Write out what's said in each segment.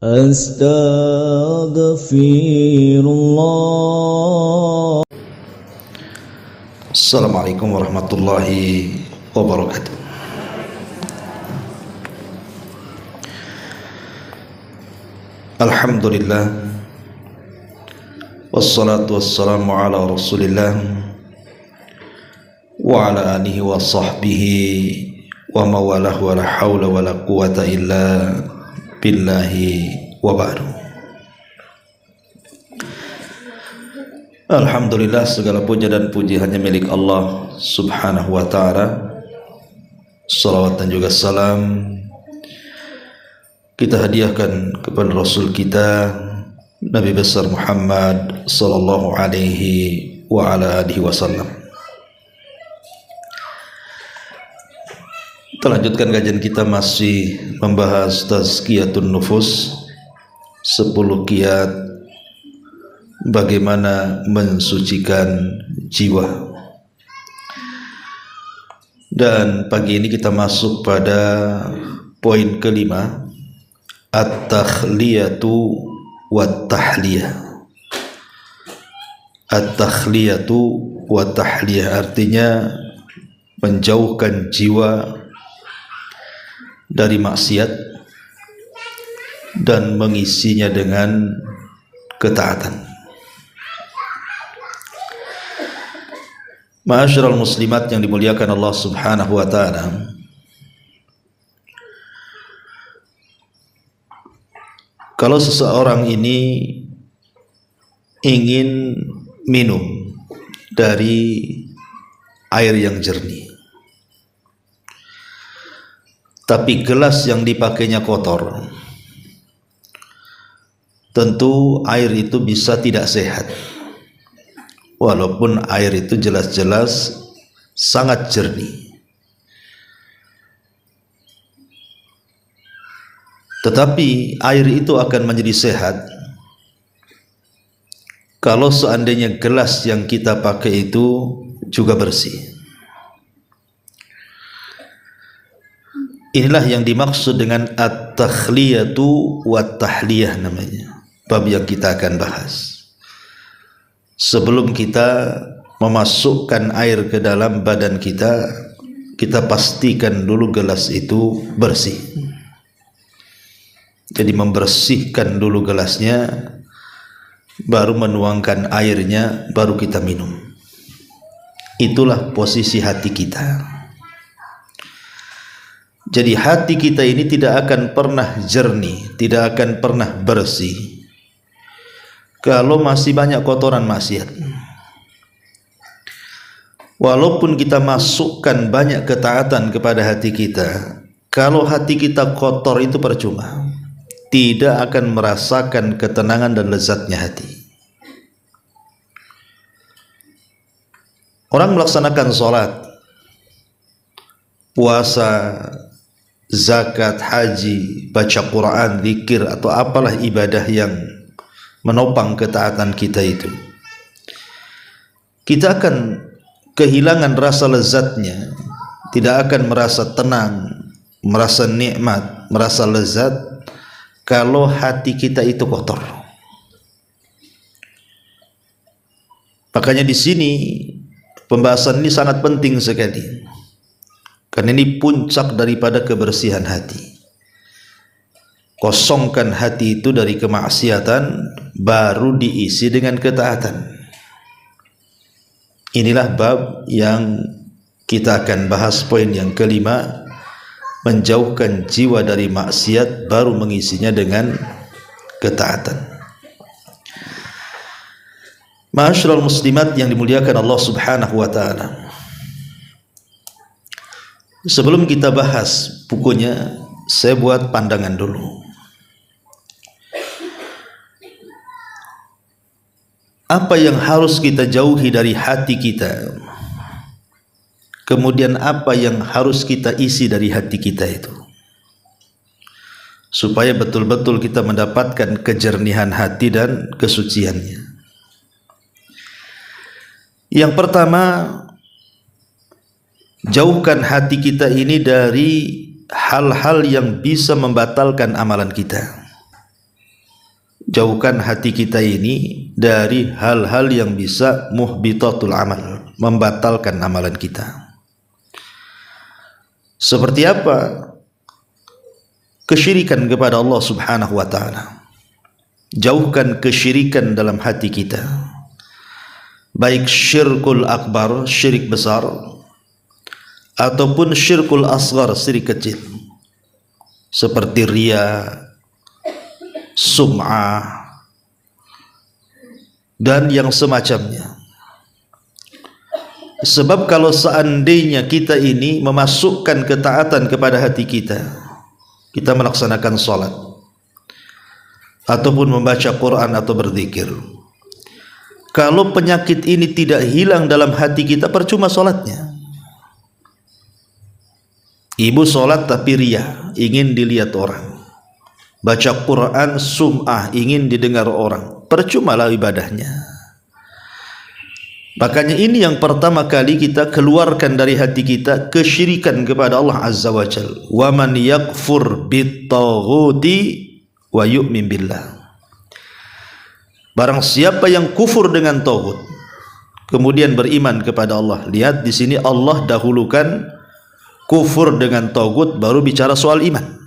Astaghfirullah. Assalamualaikum warahmatullahi wabarakatuh. Alhamdulillah, wassalatu wassalamu ala rasulillah wa ala alihi wa sahbihi wa mawalah wa la hawla wa la quwata illa billahi wa ba'du. Alhamdulillah, segala puja dan puji hanya milik Allah subhanahu wa ta'ala. Salawat dan juga salam kita hadiahkan kepada Rasul kita Nabi besar Muhammad sallallahu alaihi wa ala alihi wasallam. Kita lanjutkan kajian kita, masih membahas tazkiyatun nufus, 10 kiat bagaimana mensucikan jiwa. Dan pagi ini kita masuk pada poin kelima, at-takhliyatu wat-tahliyah. At-takhliyatu wat-tahliyah artinya menjauhkan jiwa dari maksiat dan mengisinya dengan ketaatan. Ma'asyiral muslimat yang dimuliakan Allah subhanahu wa ta'ala, kalau seseorang ini ingin minum dari air yang jernih, tapi gelas yang dipakainya kotor, tentu air itu bisa tidak sehat, walaupun air itu jelas-jelas sangat jernih. Tetapi air itu akan menjadi sehat kalau seandainya gelas yang kita pakai itu juga bersih. Inilah yang dimaksud dengan at-takhliyatu wat-tahliyah namanya, bab yang kita akan bahas. Sebelum kita memasukkan air ke dalam badan kita, kita pastikan dulu gelas itu bersih. Jadi membersihkan dulu gelasnya, baru menuangkan airnya, baru kita minum. Itulah posisi hati kita. Jadi hati kita ini tidak akan pernah jernih, tidak akan pernah bersih kalau masih banyak kotoran maksiat. Walaupun kita masukkan banyak ketaatan kepada hati kita, kalau hati kita kotor itu percuma. Tidak akan merasakan ketenangan dan lezatnya hati. Orang melaksanakan sholat, puasa, zakat, haji, baca Quran, zikir, atau apalah ibadah yang menopang ketaatan kita itu, kita akan kehilangan rasa lezatnya, tidak akan merasa tenang, merasa nikmat, merasa lezat kalau hati kita itu kotor. Makanya di sini pembahasan ini sangat penting sekali, karena ini puncak daripada kebersihan hati. Kosongkan hati itu dari kemaksiatan, baru diisi dengan ketaatan. Inilah bab yang kita akan bahas, poin yang kelima, menjauhkan jiwa dari maksiat, baru mengisinya dengan ketaatan. Ma'asyiral muslimat yang dimuliakan Allah subhanahu wa ta'ala, sebelum kita bahas bukunya, saya buat pandangan dulu. Apa yang harus kita jauhi dari hati kita? Kemudian apa yang harus kita isi dari hati kita itu, supaya betul-betul kita mendapatkan kejernihan hati dan kesuciannya. Yang pertama, jauhkan hati kita ini dari hal-hal yang bisa membatalkan amalan kita. jauhkan hati kita ini dari hal-hal yang bisa muhbitatul amal, membatalkan amalan kita. Seperti apa? Kesyirikan kepada Allah Subhanahu wa taala. Jauhkan kesyirikan dalam hati kita, baik syirkul akbar, syirik besar, ataupun syirkul asghar, syirik kecil, seperti riya, sum'ah, dan yang semacamnya. Sebab kalau seandainya kita ini memasukkan ketaatan kepada hati kita, kita melaksanakan salat ataupun membaca Quran atau berzikir, kalau penyakit ini tidak hilang dalam hati kita, percuma salatnya. Ibu salat tapi riya, ingin dilihat orang. Baca Quran sum'ah, ingin didengar orang, percumalah ibadahnya. Makanya ini yang pertama kali kita keluarkan dari hati kita, kesyirikan kepada Allah Azza wa Jalla. Wa man yakfur bit-taghuti wa yu'min billah. Barang siapa yang kufur dengan tauhid kemudian beriman kepada Allah. Lihat di sini Allah dahulukan kufur dengan tauhid baru bicara soal iman.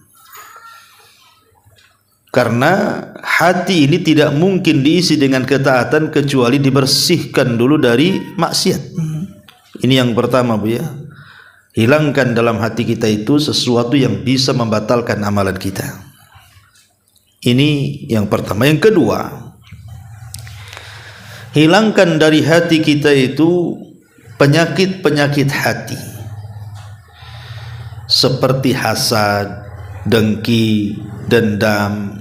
Karena hati ini tidak mungkin diisi dengan ketaatan kecuali dibersihkan dulu dari maksiat. Ini yang pertama, Bu ya. Hilangkan dalam hati kita itu sesuatu yang bisa membatalkan amalan kita. Ini yang pertama. Yang kedua, hilangkan dari hati kita itu penyakit-penyakit hati seperti hasad, dengki, dendam.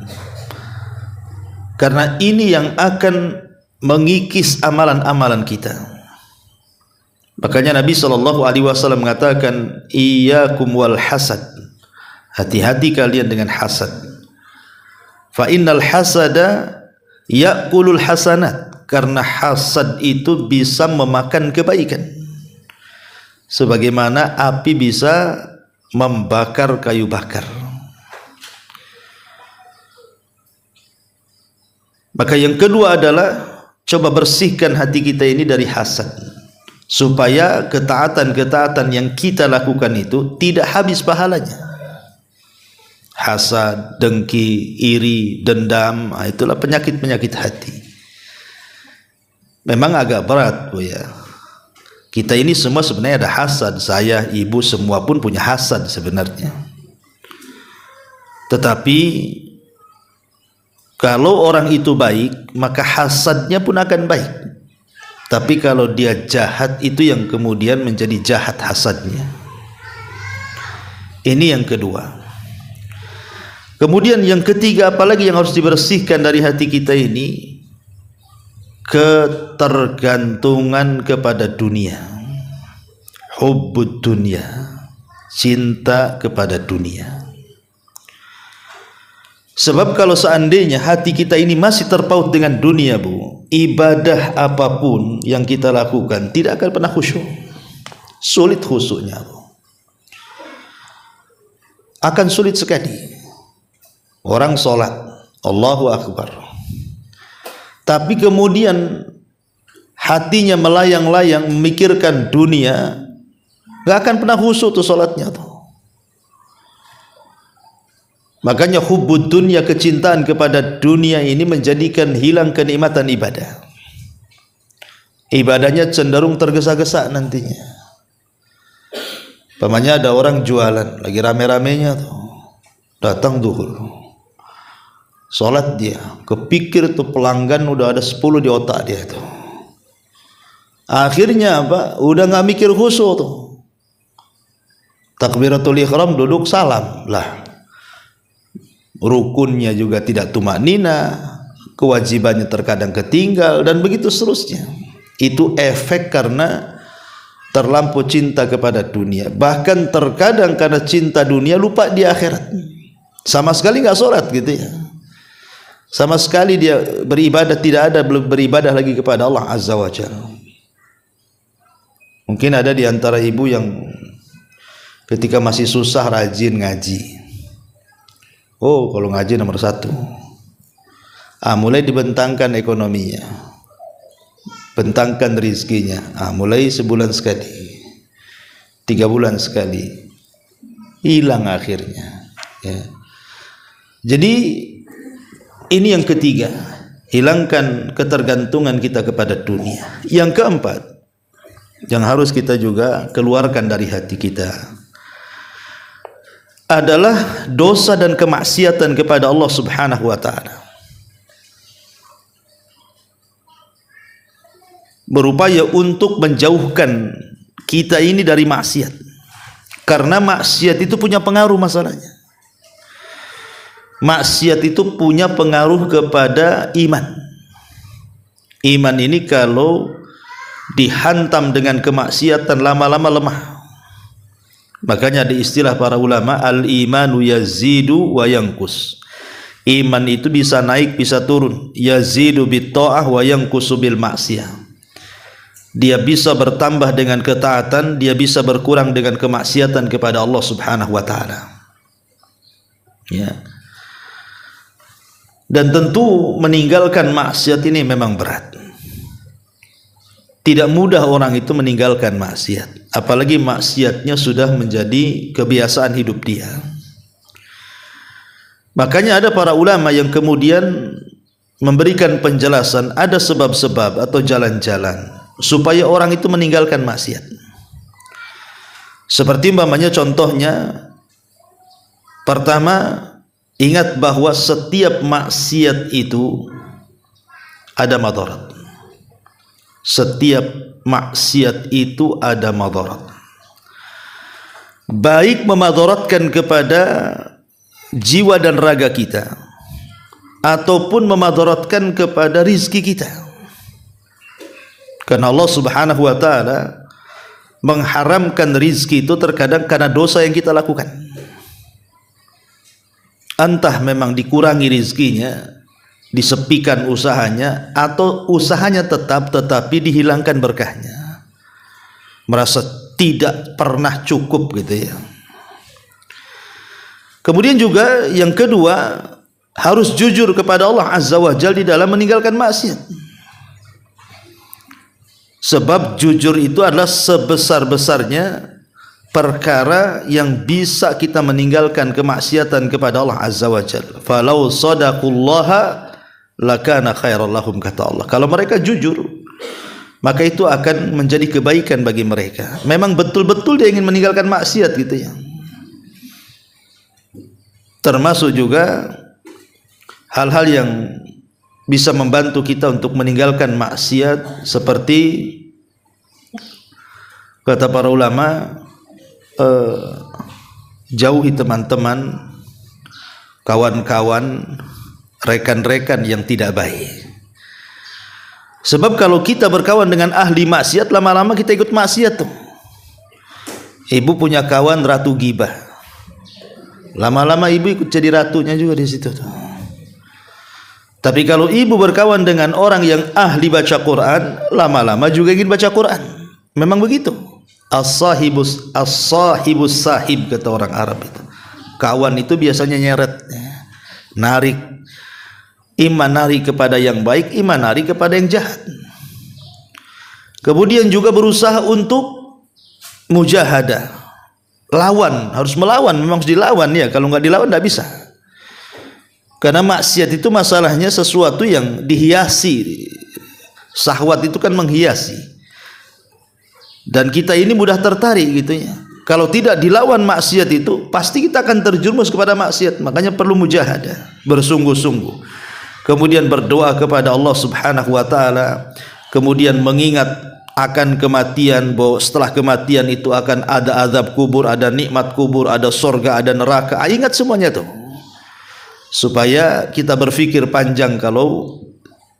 Karena ini yang akan mengikis amalan-amalan kita. Makanya Nabi SAW mengatakan, iyyakum wal hasad, hati-hati kalian dengan hasad. Fa innal hasada ya'kulul hasanat, karena hasad itu bisa memakan kebaikan. Sebagaimana api bisa membakar kayu bakar. Maka yang kedua adalah coba bersihkan hati kita ini dari hasad, supaya ketaatan-ketaatan yang kita lakukan itu tidak habis pahalanya. Hasad, dengki, iri, dendam, itulah penyakit-penyakit hati. Memang agak berat, Bu ya. Kita ini semua sebenarnya ada hasad. Saya, ibu, semua pun punya hasad sebenarnya. Tetapi kalau orang itu baik, maka hasadnya pun akan baik. Tapi kalau dia jahat, itu yang kemudian menjadi jahat hasadnya. Ini yang kedua. Kemudian yang ketiga, apalagi yang harus dibersihkan dari hati kita ini? Ketergantungan kepada dunia. Hubbud dunia, cinta kepada dunia. Sebab kalau seandainya hati kita ini masih terpaut dengan dunia, Bu, ibadah apapun yang kita lakukan tidak akan pernah khusyuk. Sulit khusyuknya, Bu. Akan sulit sekali. Orang sholat, Allahu Akbar, tapi kemudian hatinya melayang-layang memikirkan dunia, gak akan pernah khusyuk tuh sholatnya tuh. Makanya hubbud dunya, kecintaan kepada dunia ini menjadikan hilang kenikmatan ibadah. Ibadahnya cenderung tergesa-gesa nantinya. Pamannya ada orang jualan, lagi rame-ramenya tuh, datang zuhur, sholat dia, kepikir tuh pelanggan udah ada 10 di otak dia tuh. Akhirnya apa? Udah nggak mikir khusyuk tuh. Takbiratul ihram, duduk salam lah. Rukunnya juga tidak tumanina, kewajibannya terkadang ketinggal, dan begitu seterusnya. Itu efek karena terlampau cinta kepada dunia. Bahkan terkadang karena cinta dunia lupa di akhirat. Sama sekali nggak sholat gitu ya. Sama sekali dia beribadah, tidak ada beribadah lagi kepada Allah Azza wa Jalla. Mungkin ada di antara ibu yang ketika masih susah rajin ngaji. Oh, kalau ngaji nomor 1. mulai dibentangkan ekonominya, bentangkan rizkinya, mulai sebulan sekali, 3 bulan sekali, hilang akhirnya, ya. Jadi ini yang ketiga, hilangkan ketergantungan kita kepada dunia. Yang keempat, yang harus kita juga keluarkan dari hati kita adalah dosa dan kemaksiatan kepada Allah Subhanahu wa taala. Berupaya untuk menjauhkan kita ini dari maksiat. Karena maksiat itu punya pengaruh masalahnya. Maksiat itu punya pengaruh kepada iman. Iman ini kalau dihantam dengan kemaksiatan lama-lama lemah. Makanya ada istilah para ulama, al-imanu yazidu wa yanqus. Iman itu bisa naik bisa turun. Yazidu bit ta'ah wa yanqusu bil maksiyah. Dia bisa bertambah dengan ketaatan, dia bisa berkurang dengan kemaksiatan kepada Allah Subhanahu wa taala. Ya. Dan tentu meninggalkan maksiat ini memang berat. Tidak mudah orang itu meninggalkan maksiat, apalagi maksiatnya sudah menjadi kebiasaan hidup dia. Makanya ada para ulama yang kemudian memberikan penjelasan, ada sebab-sebab atau jalan-jalan supaya orang itu meninggalkan maksiat. Seperti umpamanya contohnya, pertama, ingat bahwa setiap maksiat itu ada madarat. Setiap maksiat itu ada madarat. Baik memadaratkan kepada jiwa dan raga kita, ataupun memadaratkan kepada rizki kita. Karena Allah Subhanahu wa taala mengharamkan rizki itu terkadang karena dosa yang kita lakukan. Entah memang dikurangi rizkinya, disepikan usahanya, atau usahanya tetap tetapi dihilangkan berkahnya, merasa tidak pernah cukup gitu ya. Kemudian juga yang kedua, harus jujur kepada Allah Azza wa Jalla di dalam meninggalkan maksiat. Sebab jujur itu adalah sebesar-besarnya perkara yang bisa kita meninggalkan kemaksiatan kepada Allah Azza wa Jalla. Falau sadaqullaha lakana khairal lahum, kata Allah. Kalau mereka jujur, maka itu akan menjadi kebaikan bagi mereka. Memang betul-betul dia ingin meninggalkan maksiat gitu ya. Termasuk juga hal-hal yang bisa membantu kita untuk meninggalkan maksiat, seperti kata para ulama, jauhi teman-teman, kawan-kawan, rekan-rekan yang tidak baik. Sebab kalau kita berkawan dengan ahli maksiat, lama-lama kita ikut maksiat tuh. Ibu punya kawan ratu gibah, lama-lama ibu ikut jadi ratunya juga di situ tuh. Tapi kalau ibu berkawan dengan orang yang ahli baca Quran, lama-lama juga ingin baca Quran. Memang begitu. As-sahibus sahib, kata orang Arab itu. Kawan itu biasanya nyeret, narik. Iman narik kepada yang baik, iman narik kepada yang jahat. Kemudian juga berusaha untuk mujahadah, lawan, harus melawan, memang harus dilawan ya. Kalau nggak dilawan nggak bisa. Karena maksiat itu masalahnya sesuatu yang dihiasi. Syahwat itu kan menghiasi. Dan kita ini mudah tertarik gitu ya. Kalau tidak dilawan maksiat itu, pasti kita akan terjerumus kepada maksiat. Makanya perlu mujahadah, bersungguh-sungguh. Kemudian berdoa kepada Allah Subhanahu wa taala, kemudian mengingat akan kematian, bahwa setelah kematian itu akan ada azab kubur, ada nikmat kubur, ada surga, ada neraka. Ingat semuanya tuh. Supaya kita berpikir panjang kalau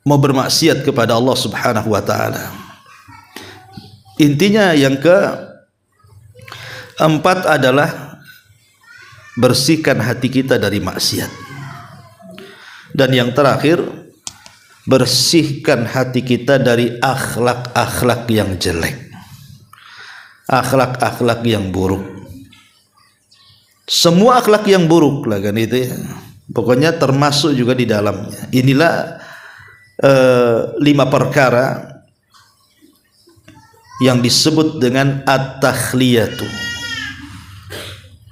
mau bermaksiat kepada Allah Subhanahu wa taala. Intinya yang keempat adalah bersihkan hati kita dari maksiat. Dan yang terakhir, bersihkan hati kita dari akhlak-akhlak yang jelek, akhlak-akhlak yang buruk. Semua akhlak yang buruk lah kan itu ya. Pokoknya termasuk juga di dalamnya. Inilah 5 perkara yang disebut dengan at-takhliyatu.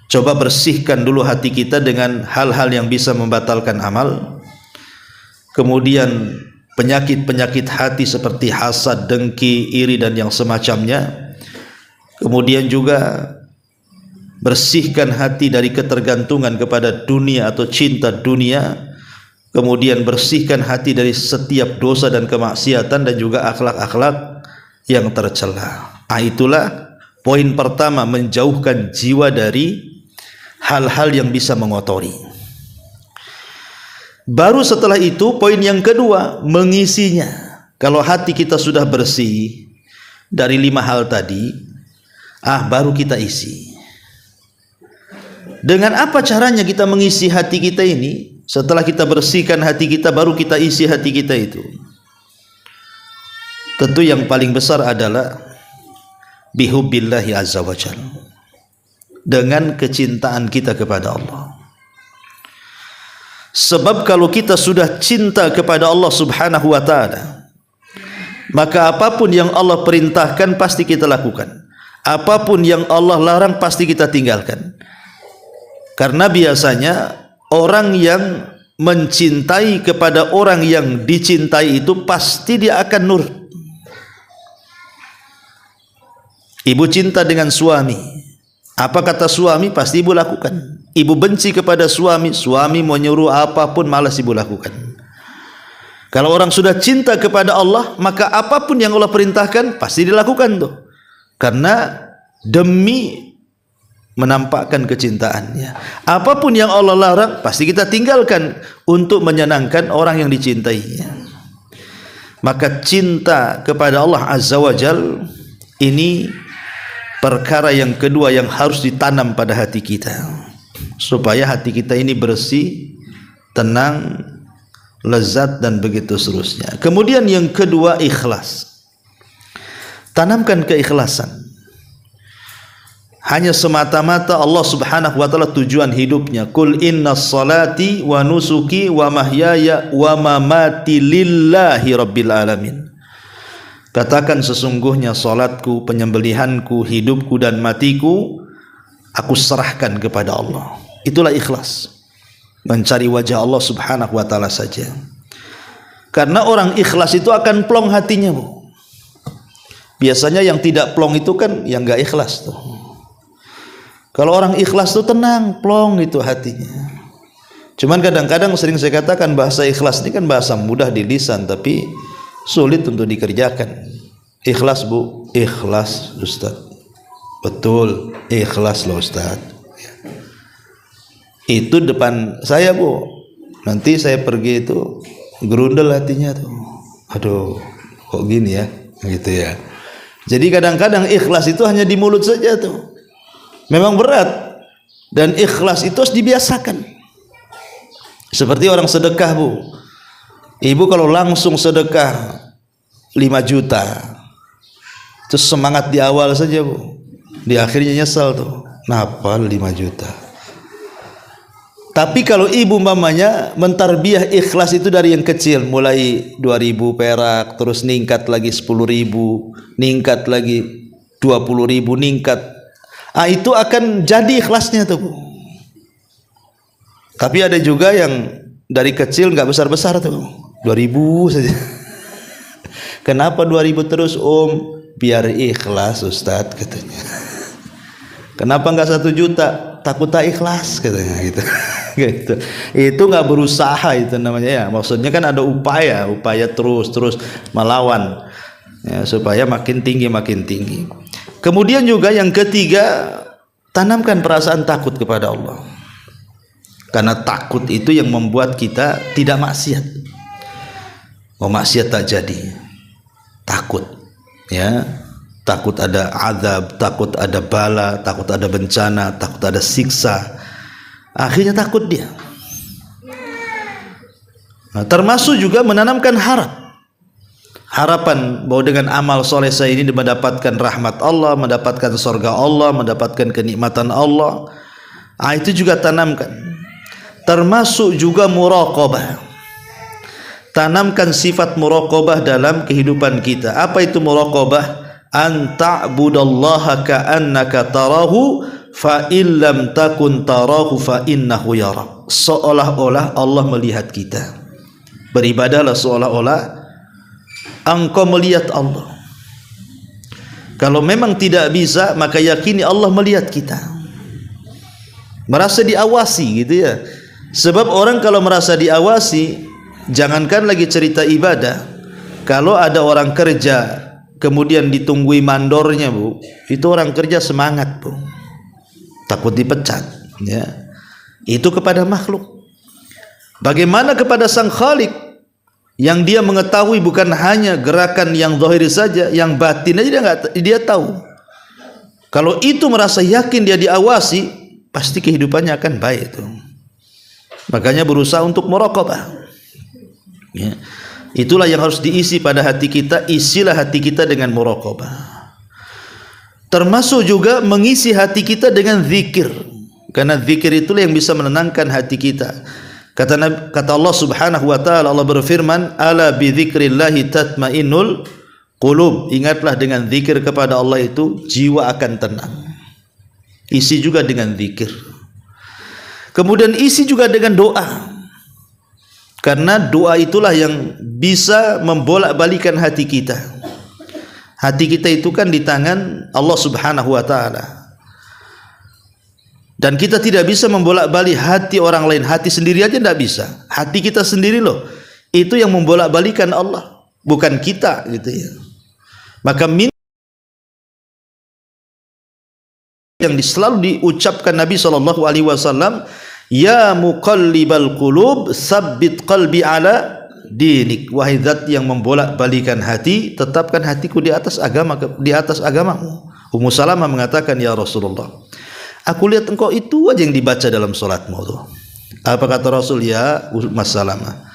Coba bersihkan dulu hati kita dengan hal-hal yang bisa membatalkan amal. Kemudian penyakit-penyakit hati seperti hasad, dengki, iri dan yang semacamnya. Kemudian juga bersihkan hati dari ketergantungan kepada dunia atau cinta dunia. Kemudian bersihkan hati dari setiap dosa dan kemaksiatan dan juga akhlak-akhlak yang tercela. Itulah poin pertama, menjauhkan jiwa dari hal-hal yang bisa mengotori. Baru setelah itu poin yang kedua, mengisinya. Kalau hati kita sudah bersih dari 5 hal tadi, baru kita isi. Dengan apa caranya kita mengisi hati kita ini? Setelah kita bersihkan hati kita, baru kita isi hati kita itu. Tentu yang paling besar adalah bihubbillahi azza wa jalla, dengan kecintaan kita kepada Allah. Sebab kalau kita sudah cinta kepada Allah subhanahu wa ta'ala, maka apapun yang Allah perintahkan pasti kita lakukan, apapun yang Allah larang pasti kita tinggalkan. Karena biasanya orang yang mencintai kepada orang yang dicintai itu pasti dia akan nurut. Ibu cinta dengan suami, apa kata suami pasti ibu lakukan. Ibu benci kepada suami, suami mau nyuruh apapun malas ibu lakukan. Kalau orang sudah cinta kepada Allah, maka apapun yang Allah perintahkan pasti dilakukan tuh. Karena demi menampakkan kecintaannya. Apapun yang Allah larang pasti kita tinggalkan untuk menyenangkan orang yang dicintainya. Maka cinta kepada Allah azza wa jalla ini perkara yang kedua yang harus ditanam pada hati kita, supaya hati kita ini bersih, tenang, lezat dan begitu seterusnya. Kemudian yang kedua, ikhlas. Tanamkan keikhlasan. Hanya semata-mata Allah subhanahu wa ta'ala tujuan hidupnya. Qul inna salati wa nusuki wa mahyaya wa mamati lillahi rabbil alamin. Katakan sesungguhnya salatku, penyembelihanku, hidupku dan matiku aku serahkan kepada Allah. Itulah ikhlas. Mencari wajah Allah subhanahu wa ta'ala saja. Karena orang ikhlas itu akan plong hatinya, Bu. Biasanya yang tidak plong itu kan yang gak ikhlas tuh. Kalau orang ikhlas tuh tenang, plong itu hatinya. Cuman kadang-kadang sering saya katakan bahasa ikhlas ini kan bahasa mudah di lisan, tapi sulit untuk dikerjakan. Ikhlas, Bu, ikhlas Ustaz. Betul, ikhlas loh Ustaz. Itu depan saya, Bu. Nanti saya pergi itu gerundel hatinya tuh. Aduh, kok gini ya? Gitu ya. Jadi kadang-kadang ikhlas itu hanya di mulut saja tuh. Memang berat. Dan ikhlas itu harus dibiasakan. Seperti orang sedekah, Bu. Ibu kalau langsung sedekah 5 juta, terus semangat di awal saja, Bu. Di akhirnya nyesal tuh. Kenapa 5 juta? Tapi kalau ibu mamanya mentarbiah ikhlas itu dari yang kecil, mulai 2.000 perak, terus ningkat lagi 10.000, ningkat lagi 20.000, ningkat. Itu akan jadi ikhlasnya tuh, Bu. Tapi ada juga yang dari kecil nggak besar-besar tuh, 2.000 saja. Kenapa 2.000 terus, Om? Biar ikhlas Ustadz, katanya. Kenapa nggak 1 juta? Takut tak ikhlas, katanya gitu. Gitu. Itu nggak berusaha itu namanya ya. Maksudnya kan ada upaya terus melawan ya, supaya makin tinggi. Kemudian juga yang ketiga, tanamkan perasaan takut kepada Allah. Karena takut itu yang membuat kita tidak maksiat. Mau maksiat tak jadi. Takut, ya. Takut ada azab, takut ada bala, takut ada bencana, takut ada siksa. Akhirnya takut dia. Nah, termasuk juga menanamkan harapan bahwa dengan amal soleh saya ini mendapatkan rahmat Allah, mendapatkan surga Allah, mendapatkan kenikmatan Allah. Itu juga tanamkan. termasuk juga muraqabah. Tanamkan sifat muraqabah dalam kehidupan kita. Apa itu muraqabah? An ta'budallaha ka'annaka tarahu fa illam takun tarahu fa innahu yarak. Seolah-olah Allah melihat kita. Beribadahlah seolah-olah engkau melihat Allah. Kalau memang tidak bisa, maka yakini Allah melihat kita. Merasa diawasi gitu ya. Sebab orang kalau merasa diawasi, jangankan lagi cerita ibadah, kalau ada orang kerja kemudian ditunggui mandornya, Bu, itu orang kerja semangat, Bu, takut dipecat ya. Itu kepada makhluk. Bagaimana kepada Sang Khalik yang dia mengetahui bukan hanya gerakan yang zahiri saja, yang batin aja dia tahu. Kalau itu merasa yakin dia diawasi, pasti kehidupannya akan baik itu. Makanya berusaha untuk muraqabah ya. Itulah yang harus diisi pada hati kita. Isilah hati kita dengan muraqabah. Termasuk juga mengisi hati kita dengan zikir, karena zikir itulah yang bisa menenangkan hati kita. Kata Allah Subhanahu wa taala, Allah berfirman, ala bi dzikrillahi tatmainnul qulub. Ingatlah dengan zikir kepada Allah itu jiwa akan tenang. Isi juga dengan zikir. Kemudian isi juga dengan doa. Karena doa itulah yang bisa membolak-balikan hati kita. Hati kita itu kan di tangan Allah Subhanahu wa taala. Dan kita tidak bisa membolak-balik hati orang lain. Hati sendiri aja tidak bisa. Hati kita sendiri loh. Itu yang membolak-balikan Allah, bukan kita gitu ya. Maka yang selalu diucapkan Nabi SAW, ya muqallibal qulub tsabbit qalbi ala dinik. Wahai zat yang membolak-balikan hati, tetapkan hatiku di atas agamamu. Ummu Salamah mengatakan, ya Rasulullah, aku lihat engkau itu aja yang dibaca dalam salatmu tuh. Apa kata Rasul? Ya Ummu Salamah,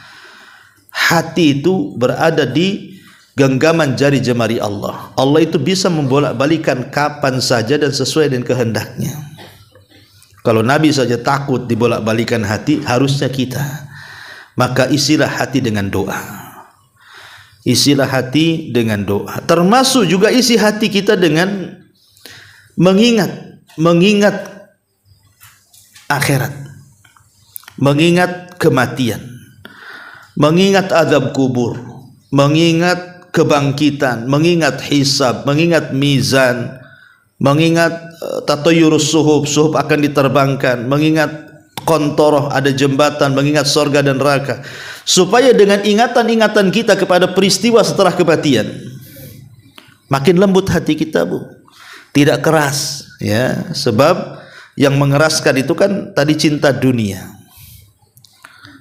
hati itu berada di genggaman jari jemari Allah. Allah itu bisa membolak-balikan kapan saja dan sesuai dengan kehendaknya. Kalau Nabi saja takut dibolak-balikan hati, harusnya kita. Maka isilah hati dengan doa. Isilah hati dengan doa. Termasuk juga isi hati kita dengan mengingat akhirat, mengingat kematian, mengingat azab kubur, mengingat kebangkitan, mengingat hisab, mengingat mizan, mengingat tatayurus suhub akan diterbangkan, mengingat kontoroh ada jembatan, mengingat surga dan neraka, supaya dengan ingatan-ingatan kita kepada peristiwa setelah kematian makin lembut hati kita, Bu, tidak keras ya. Sebab yang mengeraskan itu kan tadi cinta dunia.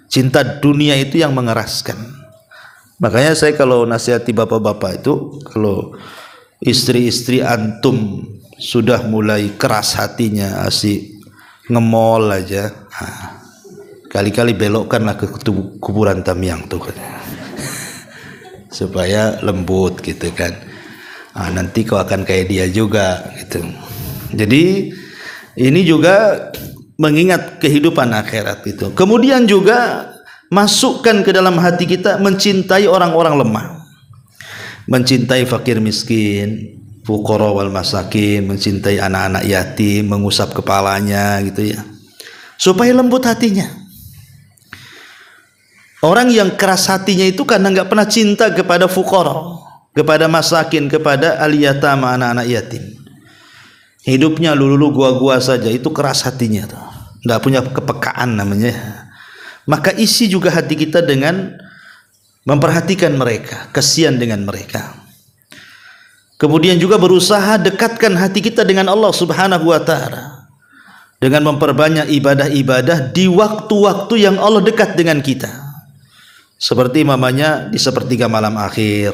Cinta dunia itu yang mengeraskan. Makanya saya kalau nasihati bapak-bapak itu, kalau istri-istri antum sudah mulai keras hatinya, asik ngemol aja, kali-kali belokkanlah ke kuburan Tamyang tuh kan, supaya lembut gitu kan. Nanti kau akan kayak dia juga gitu. Jadi ini juga mengingat kehidupan akhirat itu. Kemudian juga masukkan ke dalam hati kita mencintai orang-orang lemah, mencintai fakir miskin, fuqara wal masakin, mencintai anak-anak yatim, mengusap kepalanya gitu ya, supaya lembut hatinya. Orang yang keras hatinya itu karena nggak pernah cinta kepada fuqara, kepada masakin, kepada al-yatama, anak-anak yatim. Hidupnya lulu gua-gua saja, itu keras hatinya tuh, nggak punya kepekaan namanya. Maka isi juga hati kita dengan memperhatikan mereka, kasihan dengan mereka. Kemudian juga berusaha dekatkan hati kita dengan Allah Subhanahu wa taala dengan memperbanyak ibadah-ibadah di waktu-waktu yang Allah dekat dengan kita. Seperti mamanya di sepertiga malam akhir,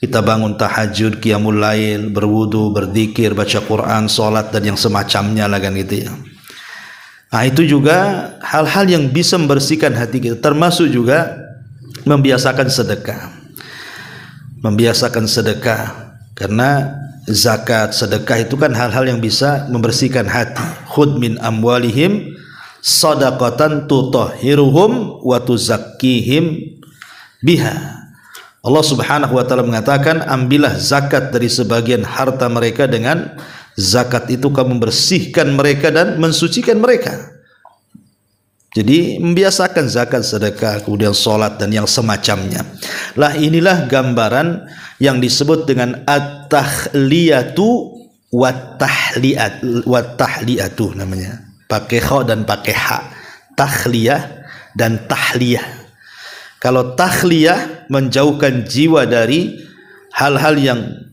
kita bangun tahajud, qiyamul lail, berwudu, berzikir, baca Quran, salat dan yang semacamnya lah kan gitu ya. Itu juga hal-hal yang bisa membersihkan hati kita. Termasuk juga membiasakan sedekah. Membiasakan sedekah, karena zakat, sedekah itu kan hal-hal yang bisa membersihkan hati. Khudh min amwalihim shadaqatan tutahhiruhum wa tuzakkihim biha. Allah Subhanahu wa taala mengatakan, ambillah zakat dari sebagian harta mereka, dengan zakat itu kamu membersihkan mereka dan mensucikan mereka. Jadi membiasakan zakat, sedekah, kemudian salat dan yang semacamnya. Lah inilah gambaran yang disebut dengan at-tahliyatu wat-tahliyatu namanya. Pakai kha dan pakai ha. Tahliyah dan tahliyah. Kalau tahliyah menjauhkan jiwa dari hal-hal yang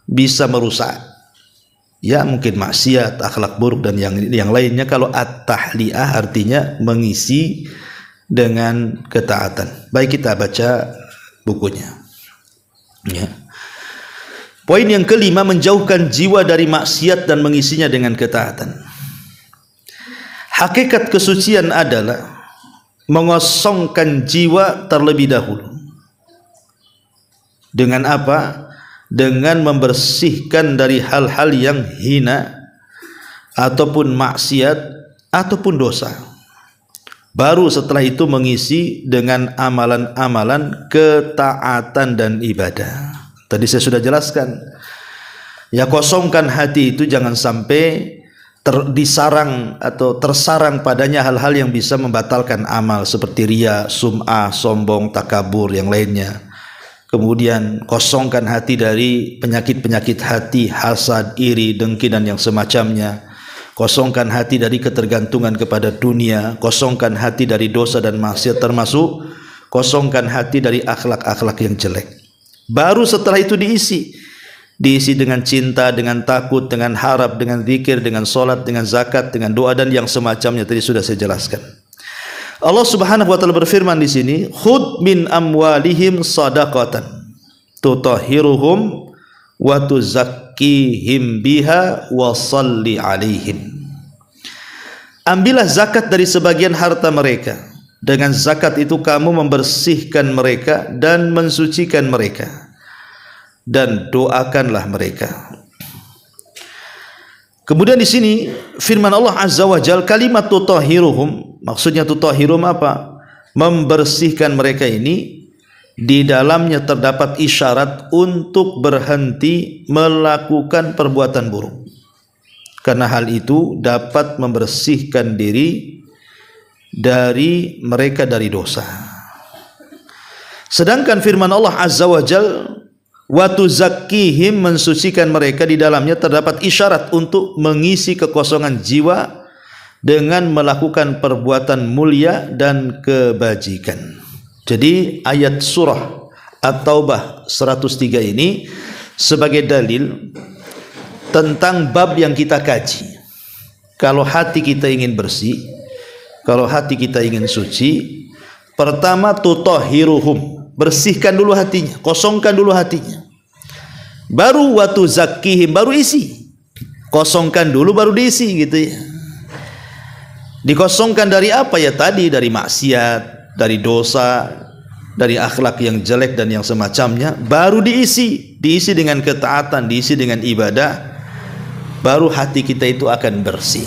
bisa merusak, ya mungkin maksiat, akhlak buruk dan yang lainnya. Kalau at-tahliyah artinya mengisi dengan ketaatan. Baik, kita baca bukunya. Ya. Poin yang kelima, menjauhkan jiwa dari maksiat dan mengisinya dengan ketaatan. Hakikat kesucian adalah mengosongkan jiwa terlebih dahulu. Dengan apa? Dengan membersihkan dari hal-hal yang hina ataupun maksiat ataupun dosa. Baru setelah itu mengisi dengan amalan-amalan ketaatan dan ibadah. Tadi saya sudah jelaskan. Ya, kosongkan hati itu jangan sampai disarang atau tersarang padanya hal-hal yang bisa membatalkan amal seperti riya, sum'ah, sombong, takabur, yang lainnya. Kemudian kosongkan hati dari penyakit-penyakit hati, hasad, iri, dengki dan yang semacamnya. Kosongkan hati dari ketergantungan kepada dunia, kosongkan hati dari dosa dan maksiat, termasuk kosongkan hati dari akhlak-akhlak yang jelek. Baru setelah itu diisi dengan cinta, dengan takut, dengan harap, dengan zikir, dengan solat, dengan zakat, dengan doa dan yang semacamnya. Tadi sudah saya jelaskan. Allah Subhanahu wa taala berfirman di sini, khudh min amwalihim shadaqatan tutahhiruhum wa tuzakkihim biha wa shalli alaihim. Ambillah zakat dari sebagian harta mereka. Dengan zakat itu kamu membersihkan mereka dan mensucikan mereka, dan doakanlah mereka. Kemudian di sini firman Allah Azza wa Jalla, kalimat tutahhiruhum, maksudnya tutahhirum apa? Membersihkan mereka ini di dalamnya terdapat isyarat untuk berhenti melakukan perbuatan buruk. Karena hal itu dapat membersihkan diri dari mereka dari dosa. Sedangkan firman Allah Azza wa Jalla, wa tuzakkihim, mensucikan mereka, di dalamnya terdapat isyarat untuk mengisi kekosongan jiwa dengan melakukan perbuatan mulia dan kebajikan. Jadi ayat surah At-Taubah 103 ini sebagai dalil tentang bab yang kita kaji. Kalau hati kita ingin bersih, kalau hati kita ingin suci, pertama tutahhiruhum, bersihkan dulu hatinya, kosongkan dulu hatinya. Baru wa tuzakkihim, baru isi. Kosongkan dulu baru diisi gitu ya. Dikosongkan dari apa ya tadi? Dari maksiat, dari dosa, dari akhlak yang jelek dan yang semacamnya. Baru diisi dengan ketaatan, diisi dengan ibadah. Baru hati kita itu akan bersih.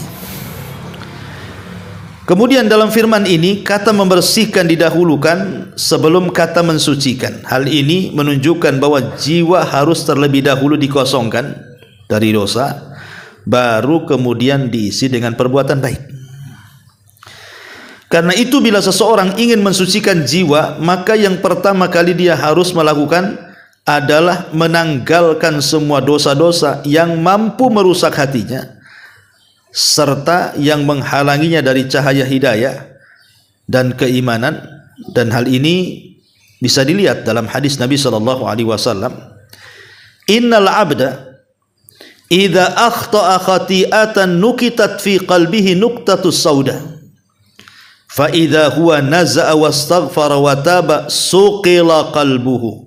Kemudian dalam firman ini kata membersihkan didahulukan sebelum kata mensucikan. Hal ini menunjukkan bahwa jiwa harus terlebih dahulu dikosongkan dari dosa, baru kemudian diisi dengan perbuatan baik. Karena itu bila seseorang ingin mensucikan jiwa, maka yang pertama kali dia harus melakukan adalah menanggalkan semua dosa-dosa yang mampu merusak hatinya, serta yang menghalanginya dari cahaya hidayah dan keimanan. Dan hal ini bisa dilihat dalam hadis Nabi SAW, innal abda idza akhta'a khati'atan nukitat fi qalbihi nuqtatus sauda fa idza huwa naza'a wastaghfara wa taba suqila qalbuhu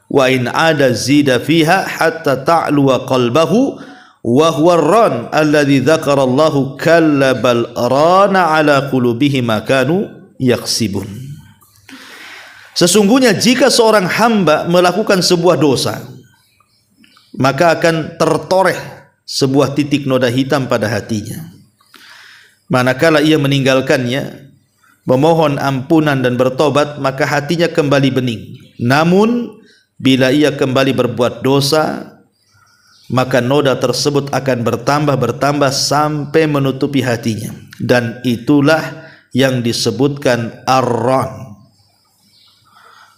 wa in ada zida fiha hatta ta'luwa qalbahu wa huwa ar-ran alladhi dzakarallahu kallabal rana ala qulubihi ma kanu yaksibun. Sesungguhnya jika seorang hamba melakukan sebuah dosa, maka akan tertoreh sebuah titik noda hitam pada hatinya. manakala ia meninggalkannya, memohon ampunan dan bertobat, maka hatinya kembali bening. Namun bila ia kembali berbuat dosa, maka noda tersebut akan bertambah sampai menutupi hatinya, dan itulah yang disebutkan ar-ran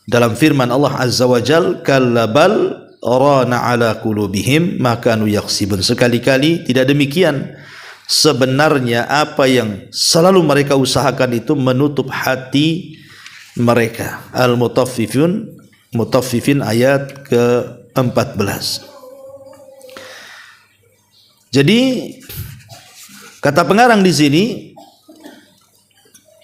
dalam firman Allah Azza wa Jal, kallabal rana ala qulubihim ma kanu yaksibun. Sekali-kali tidak demikian, sebenarnya apa yang selalu mereka usahakan itu menutup hati mereka. Al-Mutaffifin ayat ke-14. Jadi kata pengarang di sini,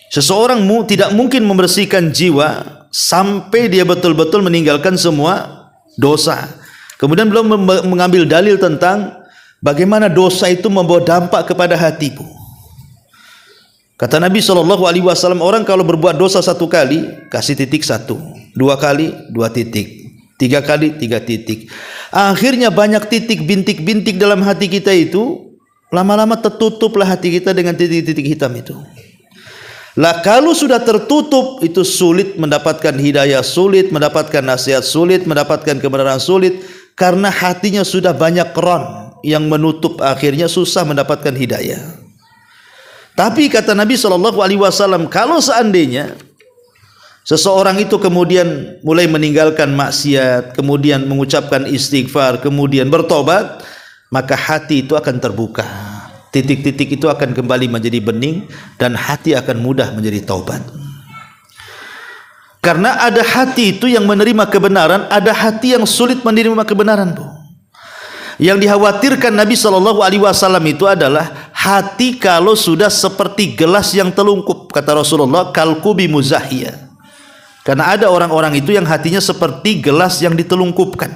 seseorang tidak mungkin membersihkan jiwa sampai dia betul-betul meninggalkan semua dosa. Kemudian belum mengambil dalil tentang bagaimana dosa itu membawa dampak kepada hatimu. Kata Nabi SAW, orang kalau berbuat dosa satu kali, kasih titik satu, dua kali, dua titik, tiga kali, tiga titik. Akhirnya banyak titik, bintik-bintik dalam hati kita itu, lama-lama tertutuplah hati kita dengan titik-titik hitam itu. Lah kalau sudah tertutup, itu sulit mendapatkan hidayah, sulit mendapatkan nasihat, sulit mendapatkan kebenaran, sulit, karena hatinya sudah banyak ron yang menutup, akhirnya susah mendapatkan hidayah. Tapi kata Nabi SAW, kalau seandainya seseorang itu kemudian mulai meninggalkan maksiat, kemudian mengucapkan istighfar, kemudian bertobat, maka hati itu akan terbuka. Titik-titik itu akan kembali menjadi bening dan hati akan mudah menjadi taubat. Karena ada hati itu yang menerima kebenaran, ada hati yang sulit menerima kebenaran, Bu. Yang dikhawatirkan Nabi SAW itu adalah hati kalau sudah seperti gelas yang telungkup, kata Rasulullah, kalkubi muzahiyah. Karena ada orang-orang itu yang hatinya seperti gelas yang ditelungkupkan.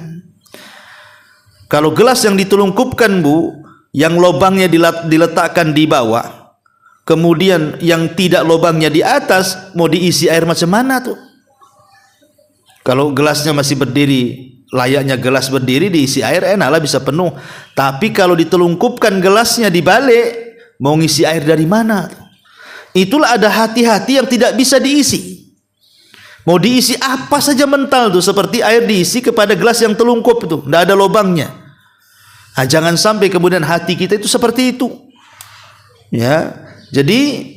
Kalau gelas yang ditelungkupkan, Bu, yang lubangnya diletakkan di bawah, kemudian yang tidak lubangnya di atas, mau diisi air macam mana tuh? Kalau gelasnya masih berdiri, layaknya gelas berdiri, diisi air enaklah bisa penuh. Tapi kalau ditelungkupkan gelasnya dibalik, mau ngisi air dari mana? Itulah ada hati-hati yang tidak bisa diisi. Mau diisi apa saja mental tuh, seperti air diisi kepada gelas yang telungkup itu, tidak ada lubangnya. Nah, jangan sampai kemudian hati kita itu seperti itu. Ya, jadi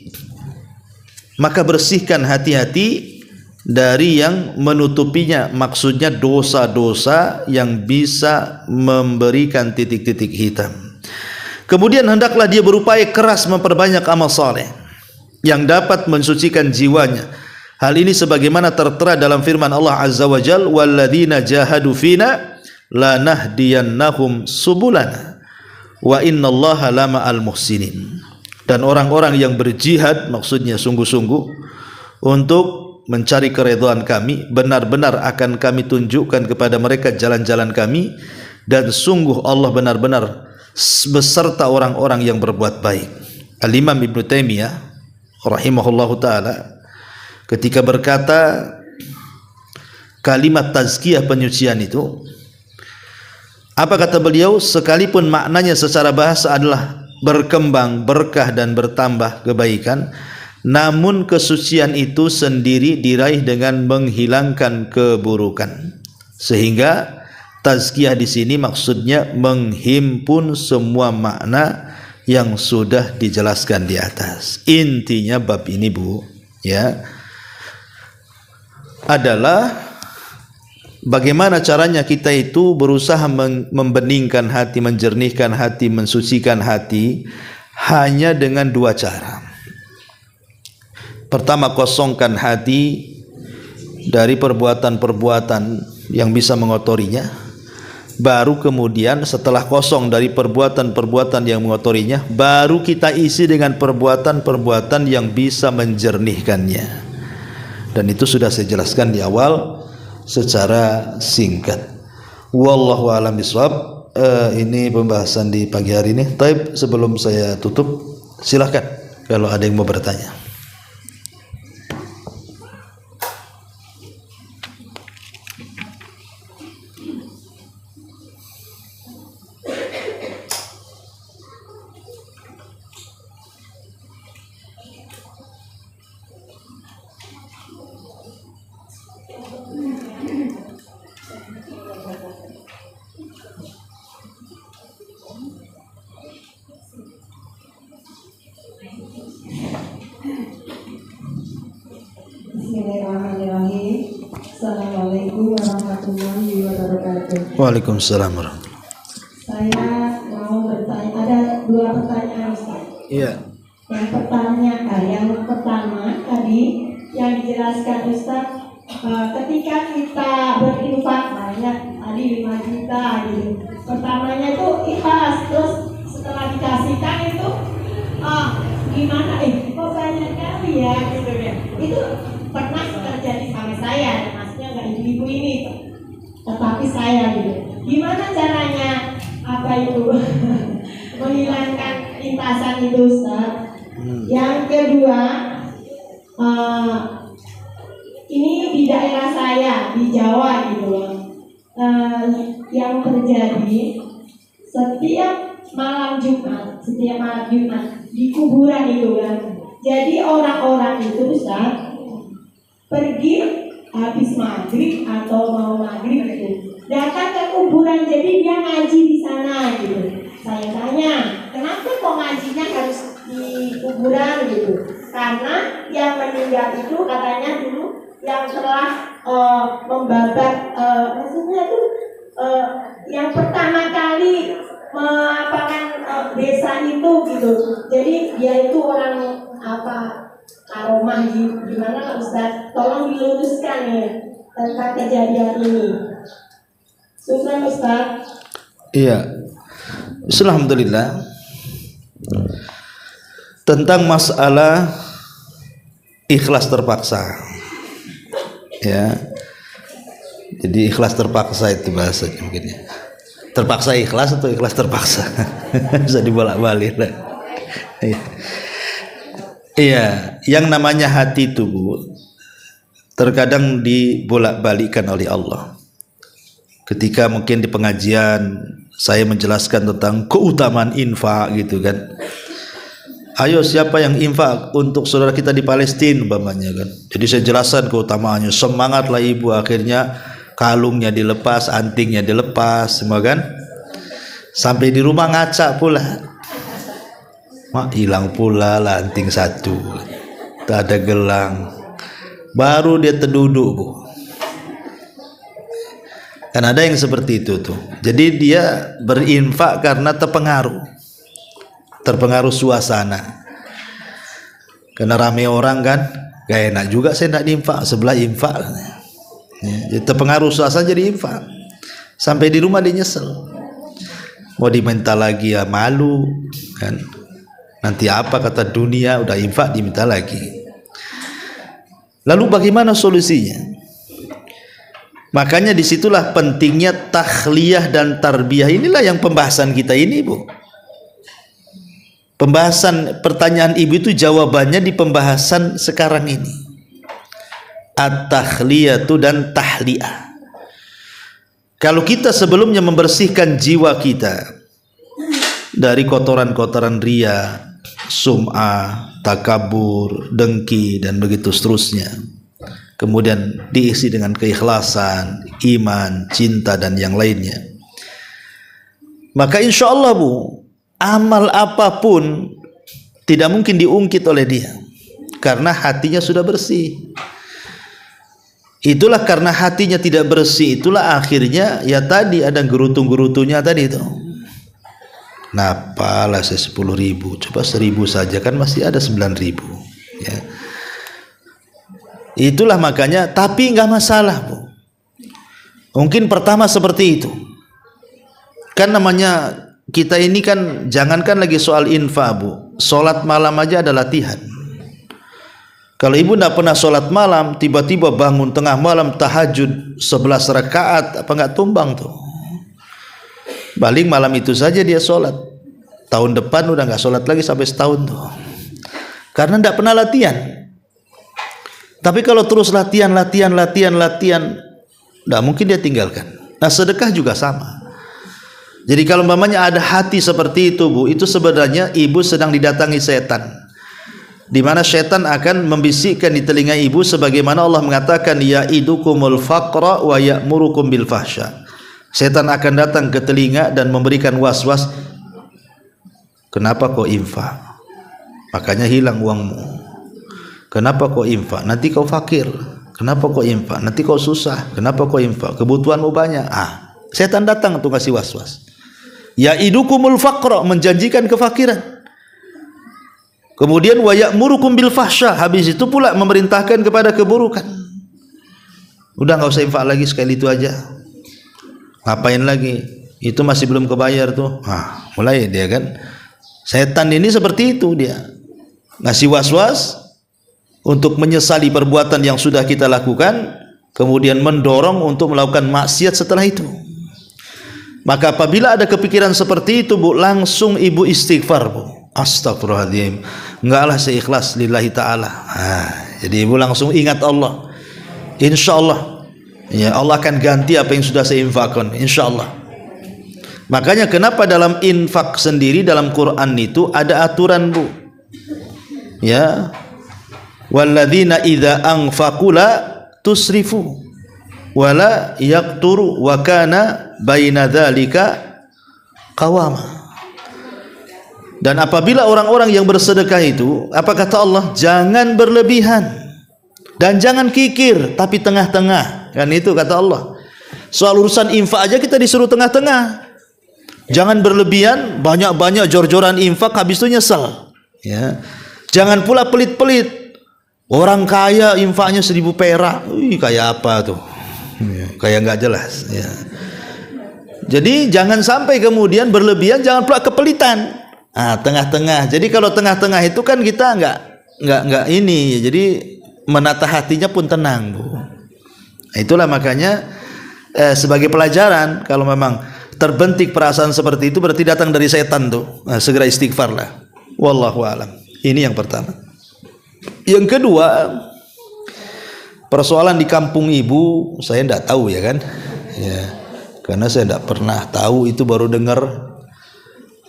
maka bersihkan hati-hati dari yang menutupinya, maksudnya dosa-dosa yang bisa memberikan titik-titik hitam. Kemudian hendaklah dia berupaya keras memperbanyak amal saleh yang dapat mensucikan jiwanya. Hal ini sebagaimana tertera dalam firman Allah Azza wa Jal, walladzina jahadu fina lanahdiyannahum subulana wa innallaha lama'al muhsinin. Dan orang-orang yang berjihad, maksudnya sungguh-sungguh untuk mencari keridhaan kami, benar-benar akan kami tunjukkan kepada mereka jalan-jalan kami, dan sungguh Allah benar-benar beserta orang-orang yang berbuat baik. Al-Imam Ibn Taimiyah rahimahullahu ta'ala ketika berkata kalimat tazkiyah, penyucian itu, apa kata beliau? Sekalipun maknanya secara bahasa adalah berkembang, berkah dan bertambah kebaikan, namun kesucian itu sendiri diraih dengan menghilangkan keburukan. Sehingga tazkiyah di sini maksudnya menghimpun semua makna yang sudah dijelaskan di atas. Intinya bab ini, Bu, ya, adalah bagaimana caranya kita itu berusaha membeningkan hati, menjernihkan hati, mensucikan hati hanya dengan dua cara. Pertama, kosongkan hati dari perbuatan-perbuatan yang bisa mengotorinya. Baru kemudian setelah kosong dari perbuatan-perbuatan yang mengotorinya, baru kita isi dengan perbuatan-perbuatan yang bisa menjernihkannya. Dan itu sudah saya jelaskan di awal secara singkat. Wallahu a'lam bishawab. Ini pembahasan di pagi hari ini. Taib, sebelum saya tutup, silahkan kalau ada yang mau bertanya. Bismillahirrahmanirrahim. Assalamualaikum warahmatullahi wabarakatuh. Waalaikumsalam warahmatullahi. Saya mau bertanya, ada dua pertanyaan Ustaz. Iya. Yang pertama tadi yang dijelaskan Ustaz, ketika kita berinfak banyak tadi 5 juta gitu. Pertamanya itu ikhlas, terus setelah dikasihkan itu gimana? Kok banyak kali ya gitu ya. Itu pernah terjadi sama saya, maksudnya nggak ibu-ibu ini, tetapi saya gitu. Gimana caranya menghilangkan lintasan itu Ustaz? Yang kedua, ini di daerah saya di Jawa gitu ya, yang terjadi setiap malam Jumat di kuburan itu kan. Jadi orang-orang itu Ustaz pergi habis maghrib atau mau maghrib gitu, datang ke kuburan, jadi dia ngaji di sana gitu. Saya tanya, kenapa kok ngajinya harus di kuburan gitu? Karena yang meninggal itu katanya dulu yang telah membabat, maksudnya itu yang pertama kali mengapakan desa itu gitu. Jadi dia itu orang karomah gimana Ustaz? Tolong diluruskan ya tentang kejadian ini. Syukran Ustaz. Iya. Alhamdulillah. Tentang masalah ikhlas terpaksa. Ya. Jadi ikhlas terpaksa itu bahasanya mungkin ya. Terpaksa ikhlas atau ikhlas terpaksa? Bisa dibolak-balik. Iya, yang namanya hati itu Bu, terkadang dibolak-balikkan oleh Allah. Ketika mungkin di pengajian saya menjelaskan tentang keutamaan infak gitu kan. Ayo siapa yang infak untuk saudara kita di Palestina umpamanya kan. Jadi saya jelaskan keutamaannya, semangatlah ibu, akhirnya kalungnya dilepas, antingnya dilepas, semua kan. Sampai di rumah ngaca pula. Mak hilang pula lah anting satu, tak ada gelang. Baru dia terduduk Bu. Kan ada yang seperti itu tuh. Jadi dia berinfak karena terpengaruh suasana. Karena rame orang kan, gak enak juga saya nak diinfak, sebelah infak. Ya, terpengaruh suasana jadi infak. Sampai di rumah dia nyesel. Mau diminta lagi ya malu kan. Nanti apa kata dunia, udah infak diminta lagi. Lalu bagaimana solusinya? Makanya disitulah pentingnya takhliyah dan tarbiyah. Inilah yang pembahasan kita ini Bu. Pembahasan pertanyaan ibu itu jawabannya di pembahasan sekarang ini. At-takhliyatu dan tahliyah. Kalau kita sebelumnya membersihkan jiwa kita dari kotoran-kotoran riya, sum'ah, takabur, dengki dan begitu seterusnya, kemudian diisi dengan keikhlasan, iman, cinta dan yang lainnya, maka insya Allah Bu, amal apapun tidak mungkin diungkit oleh dia karena hatinya sudah bersih. Itulah karena hatinya tidak bersih, itulah akhirnya ya tadi ada gerutu-gerutunya tadi itu. Napa lah saya 10.000, coba 1.000 saja kan masih ada 9.000 ya. Itulah makanya, tapi nggak masalah Bu. Mungkin pertama seperti itu. Kan namanya kita ini kan jangankan lagi soal infak Bu, sholat malam aja ada latihan. Kalau ibu tidak pernah sholat malam, tiba-tiba bangun tengah malam tahajud 11 rakaat, apa nggak tumbang tuh? Paling malam itu saja dia sholat. Tahun depan udah nggak sholat lagi sampai setahun tuh. Karena tidak pernah latihan. Tapi kalau terus latihan, tidak mungkin dia tinggalkan. Nah sedekah juga sama. Jadi kalau umpamanya ada hati seperti itu Bu, itu sebenarnya ibu sedang didatangi setan. Di mana setan akan membisikkan di telinga ibu sebagaimana Allah mengatakan ya'idukumul faqra wa ya'murukum bil fahsya. Setan akan datang ke telinga dan memberikan was-was. Kenapa kau infak? Makanya hilang uangmu. Kenapa kau infak? Nanti kau fakir. Kenapa kok infak? Nanti kok susah. Kenapa kok infak? Kebutuhanmu banyak. Setan datang untuk kasih was-was. Ya'idukumul faqra, menjanjikan kefakiran. Kemudian wa ya'murukum bil fahsya, habis itu pula memerintahkan kepada keburukan. Udah enggak usah infak lagi, sekali itu aja. Ngapain lagi? Itu masih belum kebayar tuh. Mulai dia kan. Setan ini seperti itu dia. Ngasih was-was untuk menyesali perbuatan yang sudah kita lakukan, kemudian mendorong untuk melakukan maksiat setelah itu. Maka apabila ada kepikiran seperti itu, Bu, langsung ibu istighfar, Bu. Astagfirullahaladzim. Enggaklah seikhlas lillahi ta'ala. Jadi ibu langsung ingat Allah. InsyaAllah ya, Allah akan ganti apa yang sudah saya infakkan, InsyaAllah. Makanya kenapa dalam infak sendiri dalam Quran itu ada aturan, Bu. Ya, walladzina idza anfaqu la tusrifu wala yaqturu wa kana baina dzalika qawama. Dan apabila orang-orang yang bersedekah itu, apa kata Allah? Jangan berlebihan dan jangan kikir, tapi tengah-tengah. Kan itu kata Allah. Soal urusan infak aja kita disuruh tengah-tengah. Jangan berlebihan, banyak-banyak jor-joran infak habis itu nyesel. Ya. Jangan pula pelit-pelit. Orang kaya infaknya 1000 perak. Kayak apa tuh? Kayak nggak jelas. Ya. Jadi jangan sampai kemudian berlebihan, jangan pula kepelitan. Tengah-tengah. Jadi kalau tengah-tengah itu kan kita nggak ini. Jadi menata hatinya pun tenang, Bu. Itulah makanya sebagai pelajaran, kalau memang terbentik perasaan seperti itu berarti datang dari setan tuh. Segera istighfarlah. Wallahu a'lam. Ini yang pertama. Yang kedua, persoalan di kampung ibu, saya tidak tahu ya kan, ya, karena saya tidak pernah tahu, itu baru dengar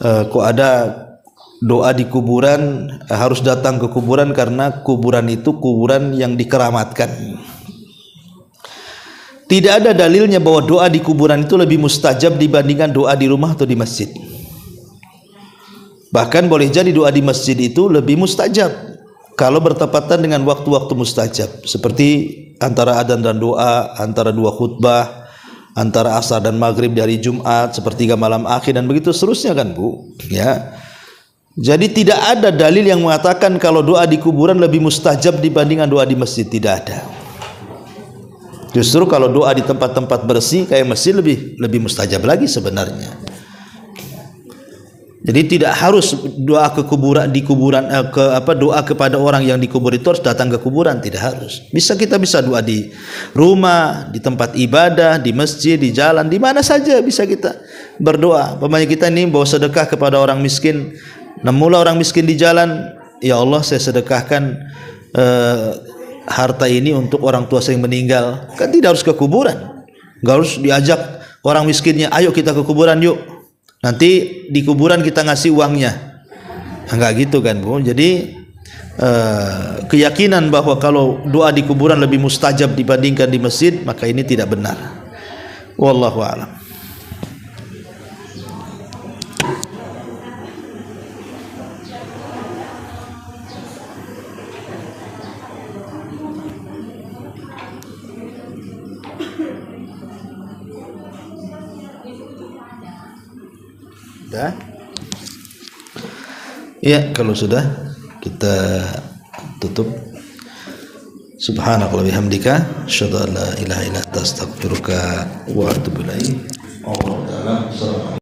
kok ada doa di kuburan, harus datang ke kuburan karena kuburan itu kuburan yang dikeramatkan. Tidak ada dalilnya bahwa doa di kuburan itu lebih mustajab dibandingkan doa di rumah atau di masjid. Bahkan boleh jadi doa di masjid itu lebih mustajab kalau bertepatan dengan waktu-waktu mustajab, seperti antara adzan dan doa, antara dua khutbah, antara asar dan maghrib di hari Jumat, sepertiga malam akhir, dan begitu seterusnya kan, Bu. Ya. Jadi tidak ada dalil yang mengatakan kalau doa di kuburan lebih mustajab dibandingkan doa di masjid, tidak ada. Justru kalau doa di tempat-tempat bersih kayak masjid lebih mustajab lagi sebenarnya. Jadi tidak harus doa ke kuburan, di kuburan doa kepada orang yang dikubur itu harus datang ke kuburan, tidak harus. Kita bisa doa di rumah, di tempat ibadah, di masjid, di jalan, di mana saja bisa kita berdoa. Umpamanya kita ini bawa sedekah kepada orang miskin, nemulah orang miskin di jalan, ya Allah saya sedekahkan harta ini untuk orang tua saya yang meninggal. Kan tidak harus ke kuburan, nggak harus diajak orang miskinnya, ayo kita ke kuburan yuk, nanti di kuburan kita ngasih uangnya. Enggak gitu kan, Bu. Jadi keyakinan bahwa kalau doa di kuburan lebih mustajab dibandingkan di masjid, maka ini tidak benar. Wallahu a'lam. Sudah? Ya, kalau sudah kita tutup. Subhanakallahumma bihamdika asyhadu an la ilaha illa anta astaghfiruka wa atubu ilaik.